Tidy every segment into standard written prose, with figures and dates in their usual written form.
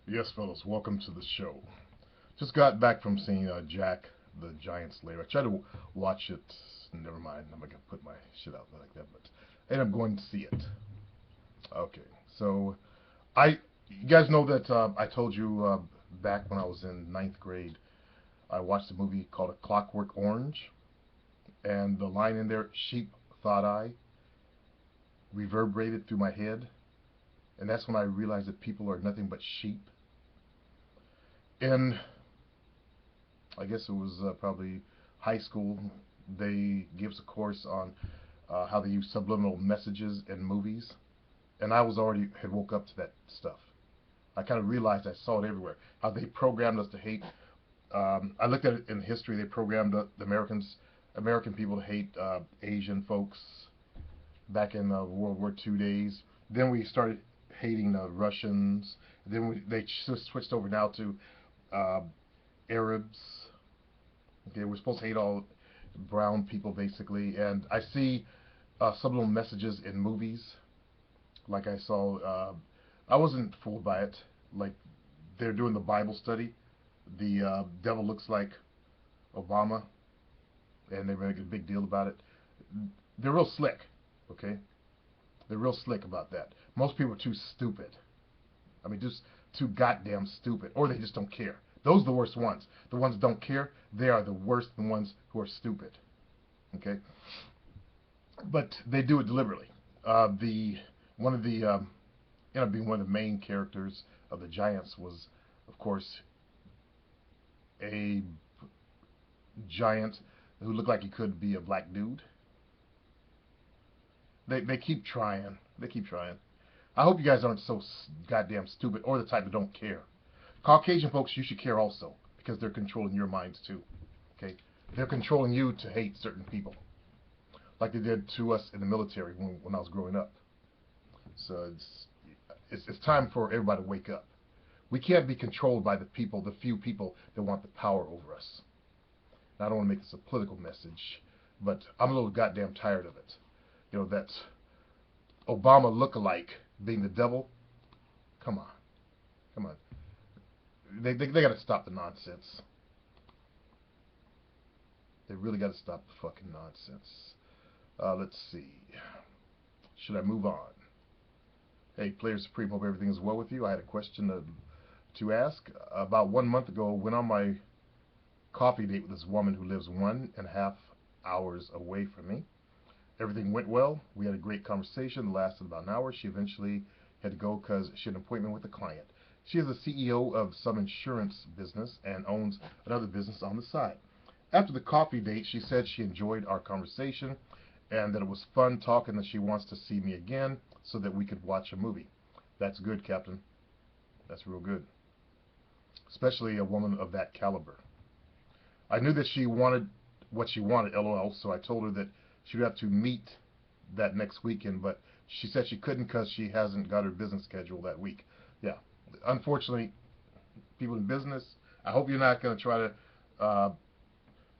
Yes, fellas, welcome to the show. Just got back from seeing Jack the Giant Slayer. I tried to watch it. Never mind, I'm not gonna put my shit out there like that, but I ended up going to see it. Okay, so you guys know that I told you back when I was in ninth grade, I watched a movie called A Clockwork Orange, and the line in there, "Sheep thought I," reverberated through my head, and that's when I realized that people are nothing but sheep. And I guess it was probably high school. They give us a course on how they use subliminal messages in movies, and I was already had woke up to that stuff. I kind of realized I saw it everywhere. How they programmed us to hate. I looked at it in history. They programmed the American people to hate Asian folks back in World War II days. Then we started hating Russians. They switched over now to uh, Arabs. Okay, we're supposed to hate all brown people basically, and I see subliminal messages in movies. Like I saw, I wasn't fooled by it. Like they're doing the Bible study. The devil looks like Obama, and they're making a big deal about it. They're real slick. Okay, they're real slick about that. Most people are too stupid. I mean, just too goddamn stupid, or they just don't care. Those are the worst ones. The ones that don't care, they are the worst. The ones who are stupid. Okay, but they do it deliberately. The one of the ended up being one of the main characters of the Giants was, of course, a giant who looked like he could be a black dude. They keep trying. They keep trying. I hope you guys aren't so goddamn stupid or the type that don't care. Caucasian folks, you should care also because they're controlling your minds too. Okay, they're controlling you to hate certain people, like they did to us in the military when I was growing up. So it's time for everybody to wake up. We can't be controlled by the people, the few people that want the power over us. Now, I don't want to make this a political message, but I'm a little goddamn tired of it. You know, that Obama look-alike being the devil. Come on. Come on. They got to stop the nonsense. They really got to stop the fucking nonsense. Let's see. Should I move on? Hey, Player Supreme, hope everything is well with you. I had a question to ask. About 1 month ago, went on my coffee date with this woman who lives 1.5 hours away from me. Everything went well. We had a great conversation. It lasted about an hour. She eventually had to go because she had an appointment with a client. She is the CEO of some insurance business and owns another business on the side. After the coffee date, she said she enjoyed our conversation and that it was fun talking, that she wants to see me again so that we could watch a movie. That's good, Captain. That's real good. Especially a woman of that caliber. I knew that she wanted what she wanted, lol, so I told her that she would have to meet that next weekend, but she said she couldn't because she hasn't got her business schedule that week. Yeah, unfortunately, people in business, I hope you're not going to try to, uh,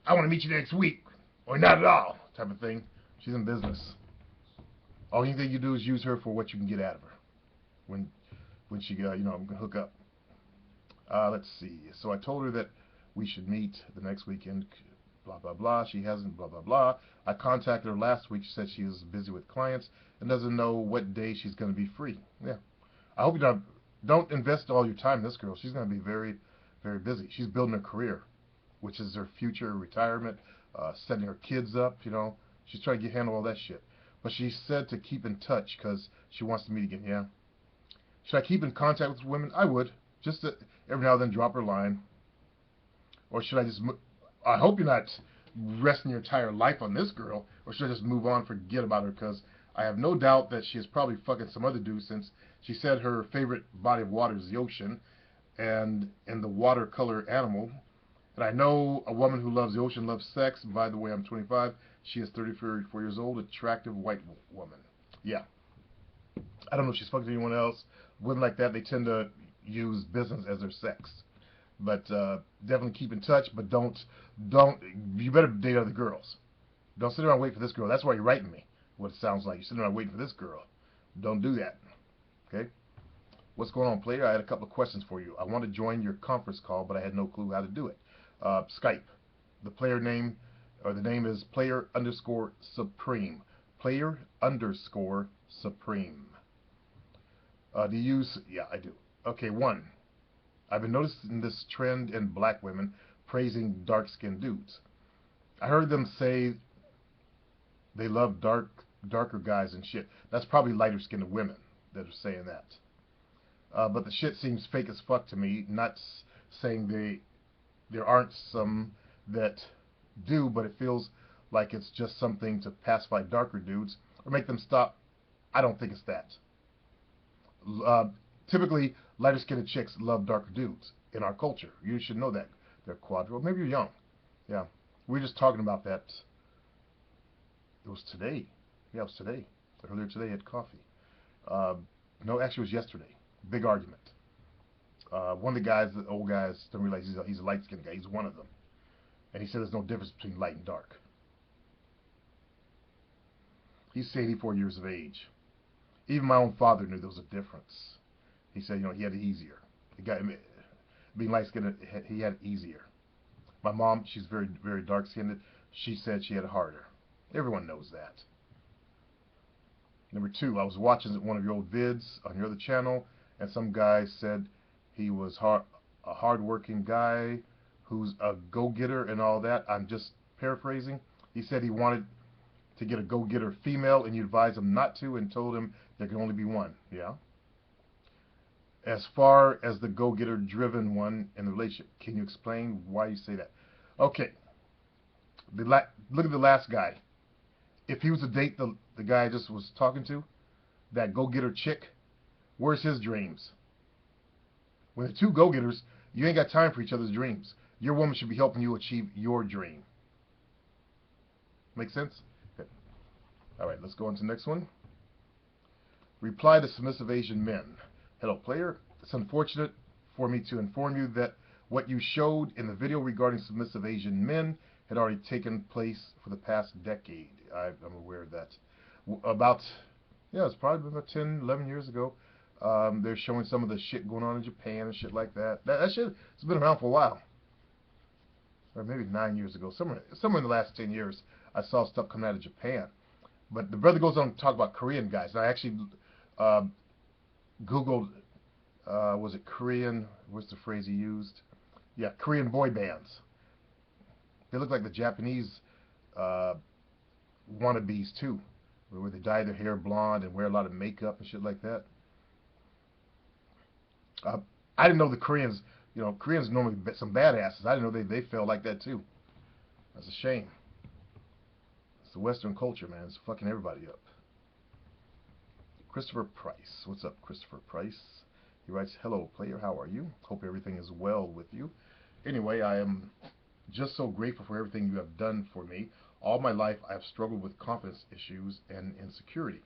I want to meet you next week, or not at all, type of thing. She's in business. All you thing you do is use her for what you can get out of her when she, hook up. Let's see. So I told her that we should meet the next weekend. Blah blah blah. She hasn't. Blah blah blah. I contacted her last week. She said she is busy with clients and doesn't know what day she's going to be free. Yeah. I hope you don't invest all your time in this girl. She's going to be very, very busy. She's building her career, which is her future retirement, setting her kids up. She's trying to handle all that shit. But she said to keep in touch because she wants to meet again. Yeah. Should I keep in contact with women? I would. Just to, every now and then drop her line. Or should I just... I hope you're not resting your entire life on this girl. Or should I just move on, forget about her? Because I have no doubt that she is probably fucking some other dude, since she said her favorite body of water is the ocean. And in the watercolor animal. And I know a woman who loves the ocean loves sex. By the way, I'm 25. She is 34 years old. Attractive white woman. Yeah. I don't know if she's fucking anyone else. Women like that, they tend to use business as their sex. But definitely keep in touch. But don't. You better date other girls. Don't sit around and wait for this girl. That's why you're writing me. What it sounds like. You're sitting around waiting for this girl. Don't do that. Okay. What's going on, player? I had a couple of questions for you. I want to join your conference call, but I had no clue how to do it. Skype. The player name, or the name is player_supreme. Player_supreme. Do you use? Yeah, I do. Okay, one. I've been noticing this trend in black women praising dark-skinned dudes. I heard them say they love darker guys and shit. That's probably lighter-skinned women that are saying that. But the shit seems fake as fuck to me. Not saying there aren't some that do, but it feels like it's just something to pacify darker dudes or make them stop. I don't think it's that. Typically, lighter-skinned chicks love darker dudes in our culture. You should know that. They're quadro. Maybe you're young. Yeah. We were just talking about that. It was today. Yeah, it was today. Earlier today at coffee. No, actually it was yesterday. Big argument. One of the guys, the old guys, don't realize he's a light-skinned guy. He's one of them. And he said there's no difference between light and dark. He's 84 years of age. Even my own father knew there was a difference. He said, he had it easier. The guy, being light-skinned, he had it easier. My mom, she's very, very dark-skinned. She said she had it harder. Everyone knows that. Number two, I was watching one of your old vids on your other channel, and some guy said he was a hard-working guy who's a go-getter and all that. I'm just paraphrasing. He said he wanted to get a go-getter female, and you advised him not to and told him there can only be one. Yeah. As far as the go-getter driven one in the relationship, can you explain why you say that? Okay. Look at the last guy. If he was to date the guy I just was talking to, that go-getter chick, where's his dreams? When the two go-getters, you ain't got time for each other's dreams. Your woman should be helping you achieve your dream. Make sense? Okay. All right, let's go on to the next one. Reply to submissive Asian men. Hello, player. It's unfortunate for me to inform you that what you showed in the video regarding submissive Asian men had already taken place for the past decade. I'm aware of that. It's probably about 10, 11 years ago. They're showing some of the shit going on in Japan and shit like that. That shit has been around for a while. Or maybe 9 years ago. Somewhere in the last 10 years, I saw stuff coming out of Japan. But the brother goes on to talk about Korean guys. And I actually Googled, was it Korean? What's the phrase he used? Yeah, Korean boy bands. They look like the Japanese wannabes too, where they dye their hair blonde and wear a lot of makeup and shit like that. I didn't know the Koreans, Koreans normally some badasses. I didn't know they felt like that too. That's a shame. It's the Western culture, man. It's fucking everybody up. Christopher Price. What's up, Christopher Price? He writes, hello, player. How are you? Hope everything is well with you. Anyway, I am just so grateful for everything you have done for me. All my life, I have struggled with confidence issues and insecurity.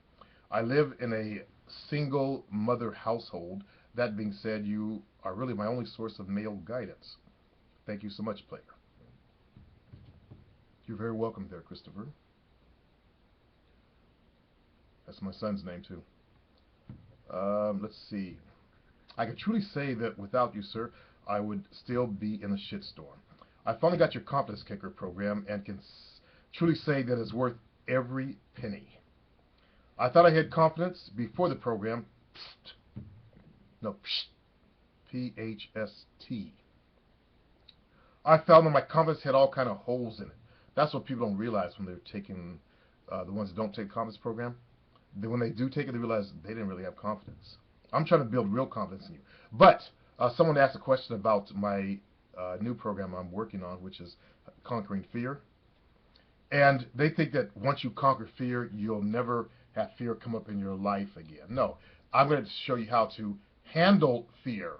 I live in a single mother household. That being said, you are really my only source of male guidance. Thank you so much, player. You're very welcome there, Christopher. That's my son's name, too. Let's see. I can truly say that without you, sir, I would still be in a shitstorm. I finally got your Confidence Kicker program and can truly say that it's worth every penny. I thought I had confidence before the program. No, P-H-S-T. I found that my confidence had all kind of holes in it. That's what people don't realize when they're taking, the ones that don't take confidence program. When they do take it, they realize they didn't really have confidence. I'm trying to build real confidence in you. But someone asked a question about my new program I'm working on, which is Conquering Fear. And they think that once you conquer fear, you'll never have fear come up in your life again. No, I'm going to show you how to handle fear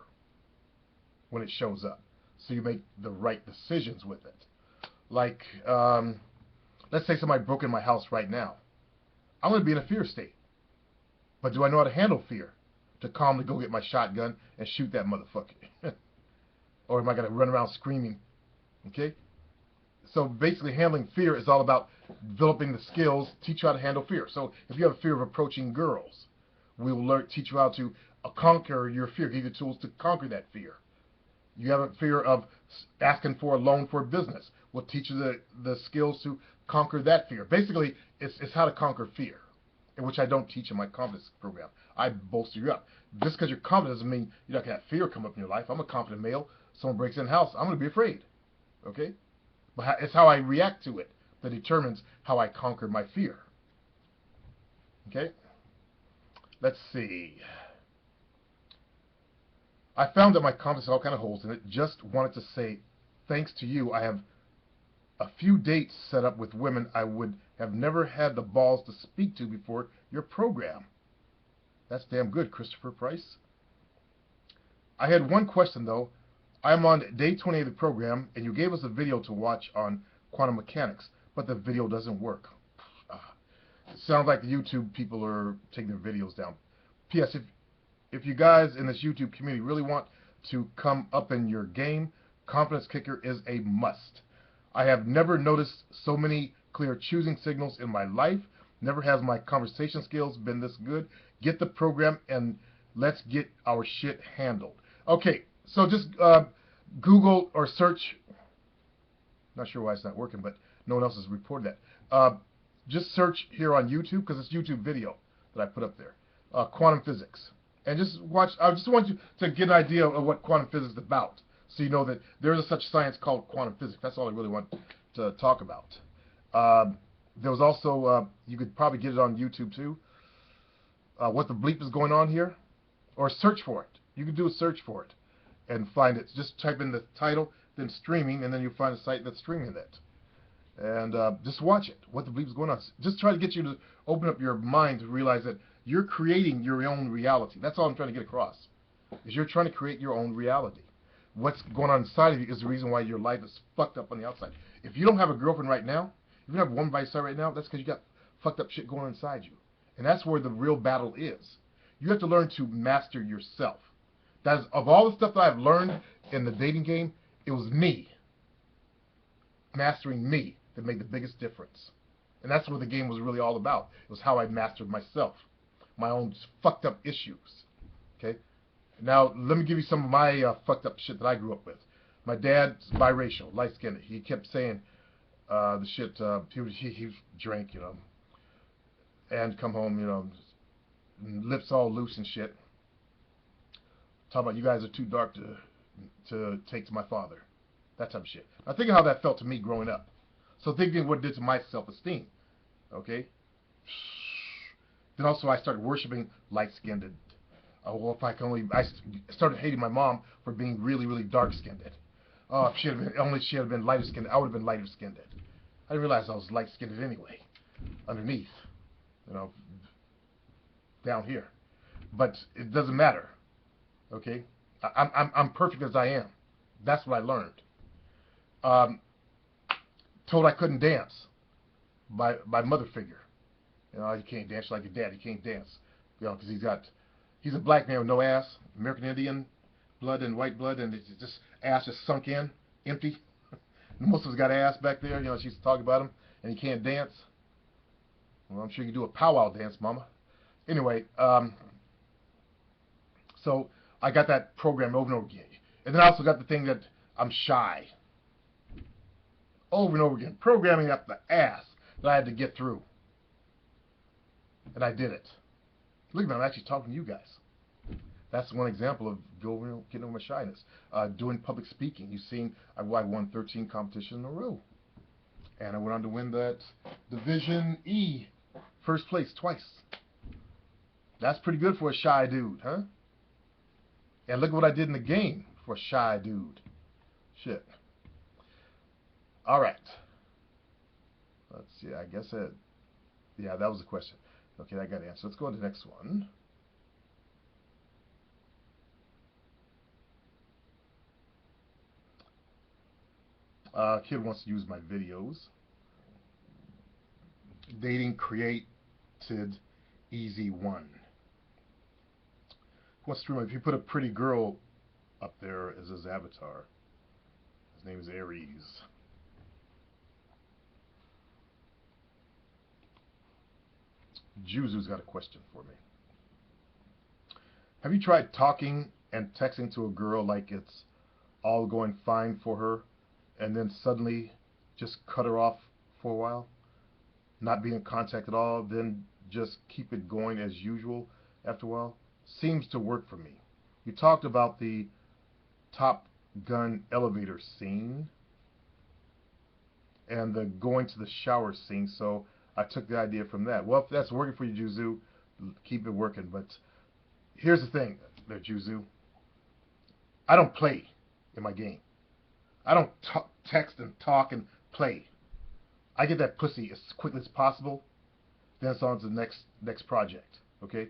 when it shows up, so you make the right decisions with it. Like, let's say somebody broke in my house right now. I'm going to be in a fear state. But do I know how to handle fear? To calmly go get my shotgun and shoot that motherfucker? Or am I going to run around screaming? Okay? So basically handling fear is all about developing the skills, teach you how to handle fear. So if you have a fear of approaching girls, we will teach you how to conquer your fear. Give you the tools to conquer that fear. You have a fear of asking for a loan for a business. We'll teach you the skills to conquer that fear. Basically, it's how to conquer fear, which I don't teach in my confidence program. I bolster you up. Just because you're confident doesn't mean you're not going to have fear come up in your life. I'm a confident male. Someone breaks in the house, I'm going to be afraid. Okay? But it's how I react to it that determines how I conquer my fear. Okay? Let's see. I found that my confidence had all kind of holes in it. Just wanted to say, thanks to you, I have a few dates set up with women I would have never had the balls to speak to before your program. That's damn good, Christopher Price. I had one question, though. I'm on day 20 of the program, and you gave us a video to watch on quantum mechanics, but the video doesn't work. It sounds like the YouTube people are taking their videos down. P.S. If you guys in this YouTube community really want to come up in your game, Confidence Kicker is a must. I have never noticed so many clear choosing signals in my life. Never has my conversation skills been this good. Get the program and let's get our shit handled. Okay, so just Google or search. Not sure why it's not working, but no one else has reported that. Just search here on YouTube, because it's YouTube video that I put up there. Quantum physics. And just watch. I just want you to get an idea of what quantum physics is about, so you know that there is a such science called quantum physics. That's all I really want to talk about. There was also, you could probably get it on YouTube too, what the bleep is going on here, or search for it. You can do a search for it and find it. Just type in the title, then streaming, and then you'll find a site that's streaming it. And just watch it, what the bleep is going on. Just try to get you to open up your mind to realize that you're creating your own reality. That's all I'm trying to get across, is you're trying to create your own reality. What's going on inside of you is the reason why your life is fucked up on the outside. If you don't have a girlfriend right now, if you don't have a woman by your side right now, that's because you got fucked up shit going on inside you. And that's where the real battle is. You have to learn to master yourself. That is, of all the stuff that I've learned in the dating game, it was me, mastering me, that made the biggest difference. And that's what the game was really all about. It was how I mastered myself, my own fucked up issues. Okay? Now, let me give you some of my fucked up shit that I grew up with. My dad's biracial, light-skinned. He kept saying the shit, he drank, you know, and come home, you know, lips all loose and shit. Talking about, you guys are too dark to take to my father. That type of shit. Now, think of how that felt to me growing up. So thinking what it did to my self-esteem. Okay? Then also I started worshiping light-skinned. Well, if I can only, I started hating my mom for being really, really dark-skinned. Oh, if she had been, only she had been lighter-skinned, I would have been lighter-skinned. I didn't realize I was light-skinned anyway, underneath, you know, down here. But it doesn't matter. Okay? I'm perfect as I am. That's what I learned. Told I couldn't dance by mother figure. You know, you can't dance like your dad. He can't dance, you know, because he's a black man with no ass, American Indian blood and white blood, and it's just ass just sunk in, empty. Most of us got ass back there. You know, she's talking about him, and he can't dance. Well, I'm sure you can do a powwow dance, mama. Anyway, so I got that program over and over again, and then I also got the thing that I'm shy. Over and over again, programming up the ass that I had to get through. And I did it. Look at me, I'm actually talking to you guys. That's one example of getting over my shyness. Doing public speaking. You've seen I won 13 competitions in a row. And I went on to win that Division E first place twice. That's pretty good for a shy dude, huh? And look at what I did in the game for a shy dude. Shit. All right. Let's see. I guess that, yeah, that was the question. Okay, I got to answer. Let's go to the next one. Kid wants to use my videos. Dating created easy one. What's true? If you put a pretty girl up there as his avatar, his name is Aries. Juzu's got a question for me. Have you tried talking and texting to a girl like it's all going fine for her, and then suddenly just cut her off for a while, not be in contact at all, then just keep it going as usual after a while? Seems to work for me. You talked about the Top Gun elevator scene and the going to the shower scene, so I took the idea from that. Well, if that's working for you, Juzu, keep it working. But here's the thing, there, Juzu. I don't play in my game. I don't text and talk and play. I get that pussy as quickly as possible. Then it's on to the next project. Okay,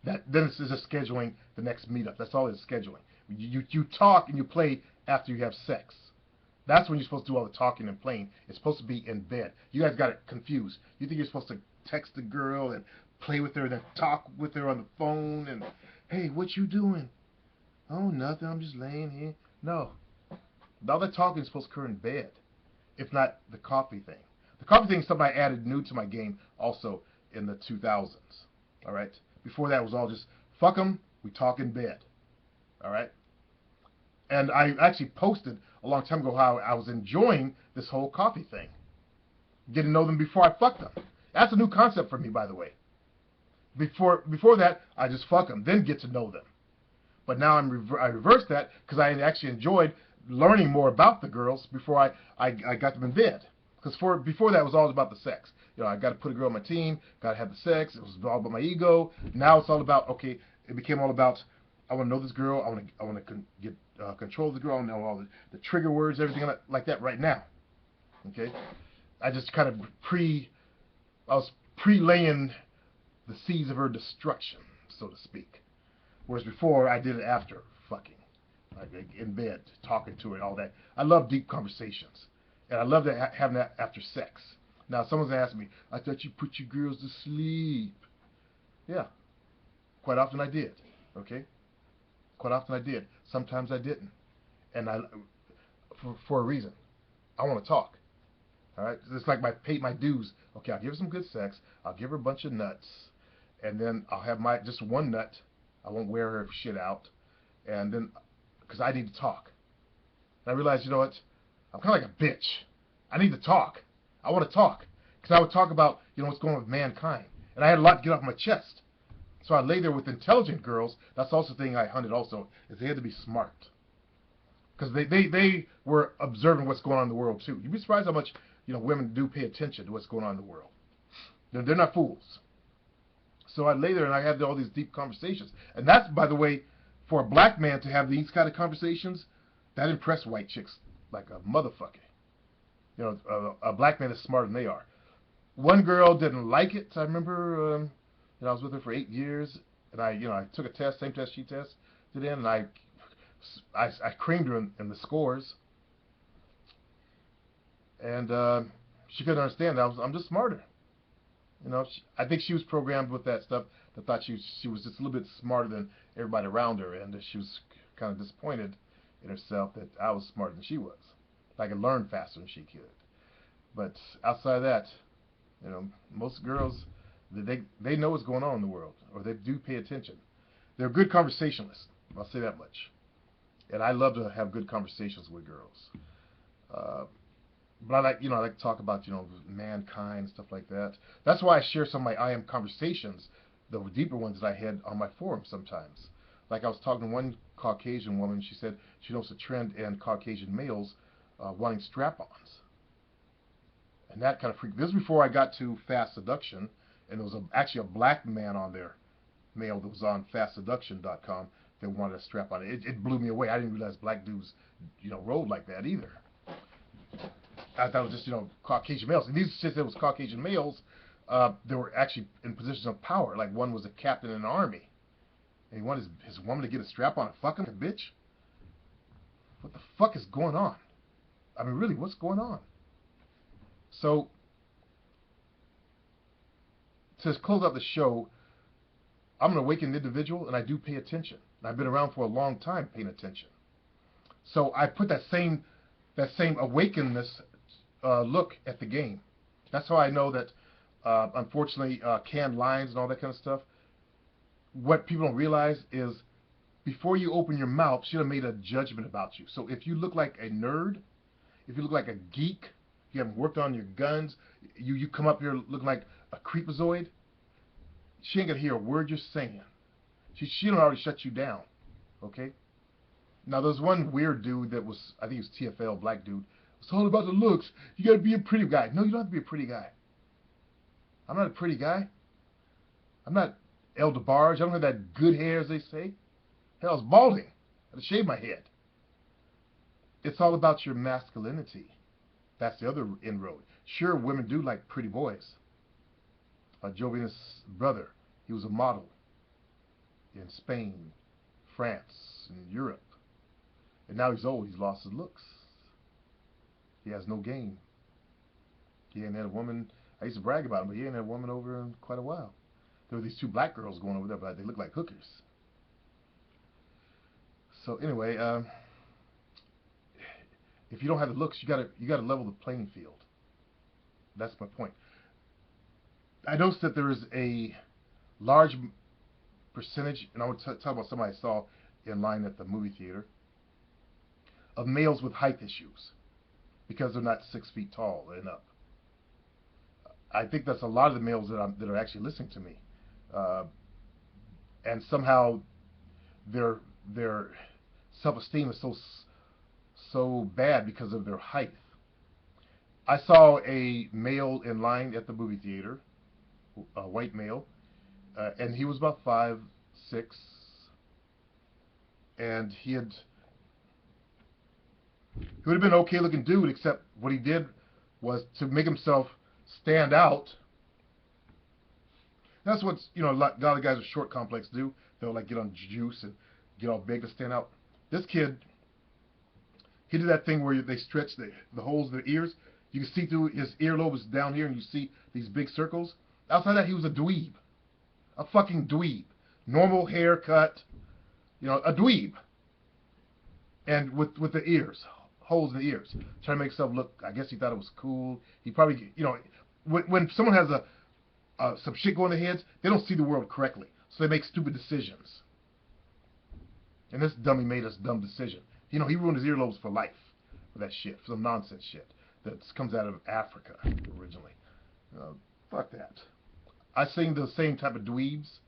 then it's just scheduling the next meetup. That's all it's scheduling. You talk and you play after you have sex. That's when you're supposed to do all the talking and playing. It's supposed to be in bed. You guys got it confused. You think you're supposed to text the girl and play with her and then talk with her on the phone and, hey, what you doing? Oh, nothing. I'm just laying here. No. All that talking is supposed to occur in bed, if not the coffee thing. The coffee thing is something I added new to my game also in the 2000s. All right? Before that, it was all just, fuck them, we talk in bed. All right? And I actually posted a long time ago how I was enjoying this whole coffee thing. Getting to know them before I fuck them. That's a new concept for me, by the way. Before that, I just fuck them, then get to know them. But now I reversed that because I actually enjoyed learning more about the girls before I got them in bed. Because before that, it was all about the sex. I got to put a girl on my team, got to have the sex. It was all about my ego. Now it's all about, okay, it became all about, I want to know this girl. I want to get control of the girl. I want to know all the trigger words, everything like that right now. Okay? I just kind of I was pre-laying the seeds of her destruction, so to speak. Whereas before, I did it after fucking. Like in bed, talking to her and all that. I love deep conversations. And I love having that after sex. Now, someone's asked me, I thought you put your girls to sleep. Yeah. Quite often I did. Okay? Quite often I did. Sometimes I didn't. And for a reason. I want to talk. All right? It's like I paid my dues. Okay, I'll give her some good sex. I'll give her a bunch of nuts. And then I'll have just one nut. I won't wear her shit out. And then, because I need to talk. And I realized, you know what? I'm kind of like a bitch. I need to talk. I want to talk. Because I would talk about, what's going on with mankind. And I had a lot to get off my chest. So I lay there with intelligent girls. That's also the thing I hunted also, is they had to be smart. Because they were observing what's going on in the world too. You'd be surprised how much, women do pay attention to what's going on in the world. They're not fools. So I lay there and I had all these deep conversations. And that's, by the way, for a black man to have these kind of conversations, that impressed white chicks like a motherfucker. A black man is smarter than they are. One girl didn't like it. I remember, I was with her for 8 years, and I took a test, same test she tested in, and I creamed her in the scores, and she couldn't understand that. I'm just smarter. I think she was programmed with that stuff that thought she was just a little bit smarter than everybody around her, and she was kind of disappointed in herself that I was smarter than she was. I could learn faster than she could. But outside of that, most girls, they know what's going on in the world, or they do pay attention. They're good conversationalists. I'll say that much. And I love to have good conversations with girls. But I like to talk about, mankind and stuff like that. That's why I share some of my I Am conversations, the deeper ones that I had on my forum sometimes. Like I was talking to one Caucasian woman, she said she noticed a trend in Caucasian males wanting strap-ons. And that kind of freaked me. This was before I got to Fast Seduction, and there was actually a black man on there, male, that was on fastseduction.com that wanted a strap-on. It blew me away. I didn't realize black dudes, rolled like that either. I thought it was just, Caucasian males. And these, since it was Caucasian males, they were actually in positions of power. Like one was a captain in an army. And he wanted his woman to get a strap on and fuck him, bitch. What the fuck is going on? I mean, really, what's going on? So, to close out the show, I'm an awakened individual, and I do pay attention. And I've been around for a long time paying attention. So I put that same awakenedness look at the game. That's how I know that, unfortunately, canned lines and all that kind of stuff, what people don't realize is before you open your mouth, should have made a judgment about you. So if you look like a nerd, if you look like a geek, you haven't worked on your guns, you come up here looking like a creepazoid, she ain't gonna hear a word you're saying. She done already shut you down. Okay? Now there's one weird dude that was, I think he was TFL, black dude. It's all about the looks. You gotta be a pretty guy. No, you don't have to be a pretty guy. I'm not a pretty guy. I'm not El DeBarge. I don't have that good hair, as they say. Hell, I was balding. I had to shave my head. It's all about your masculinity. That's the other inroad. Sure, women do like pretty boys. Jovinus' brother, he was a model in Spain, France, and Europe. And now he's old. He's lost his looks. He has no game. He ain't had a woman. I used to brag about him, but he ain't had a woman over in quite a while. There were these two black girls going over there, but they look like hookers. So anyway, if you don't have the looks, you gotta level the playing field. That's my point. I noticed that there is a large percentage, and I want to talk about somebody I saw in line at the movie theater, of males with height issues because they're not 6 feet tall and up. I think that's a lot of the males that are actually listening to me, and somehow their self-esteem is so bad because of their height. I saw a male in line at the movie theater, a white male, and he was about 5'6", and he would have been an okay looking dude, except what he did was to make himself stand out. That's what, a lot of guys with short complex do. They'll like get on juice and get all big to stand out. This kid, he did that thing where they stretch the holes in their ears. You can see through his earlobes down here, and you see these big circles. Outside that, he was a dweeb. A fucking dweeb. Normal haircut, a dweeb. And with the ears, holes in the ears. Trying to make himself look, I guess he thought it was cool. He probably, when someone has some shit going in their heads, they don't see the world correctly. So they make stupid decisions. And this dummy made us dumb decision. He ruined his earlobes for life for that shit, for some nonsense shit that comes out of Africa originally. Fuck that. I seen the same type of dweebs.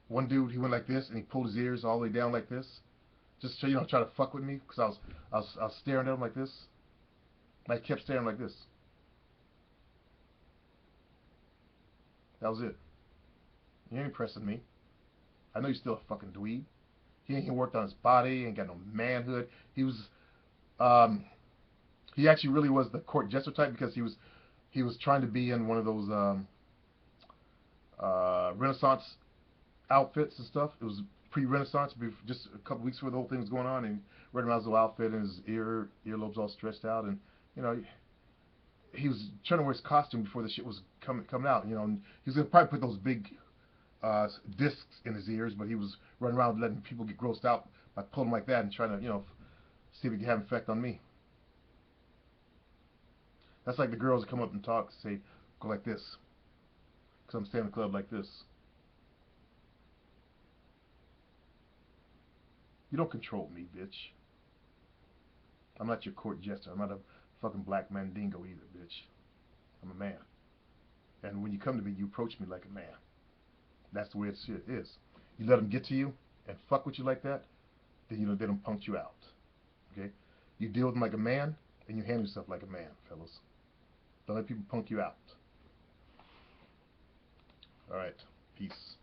One dude, he went like this, and he pulled his ears all the way down like this, just to, try to fuck with me, because I was staring at him like this. And I kept staring like this. That was it. You ain't impressing me. I know you're still a fucking dweeb. He ain't worked on his body, ain't got no manhood. He was, he actually really was the court jester type, because he was trying to be in one of those Renaissance outfits and stuff. It was pre-Renaissance, just a couple weeks before the whole thing was going on, and right around his little outfit and his earlobes all stretched out, and he was trying to wear his costume before the shit was coming out. And he was gonna probably put those big discs in his ears, but he was running around letting people get grossed out by pulling like that and trying to see if it could have an effect on me. That's like the girls that come up and talk, say, go like this, because I'm standing in the club like this. You don't control me, bitch. I'm not your court jester. I'm not a fucking black mandingo either, bitch. I'm a man. And when you come to me, you approach me like a man. That's the way it is. You let them get to you and fuck with you like that, then they don't punk you out. Okay? You deal with them like a man, and you handle yourself like a man, fellas. Don't let people punk you out. All right. Peace.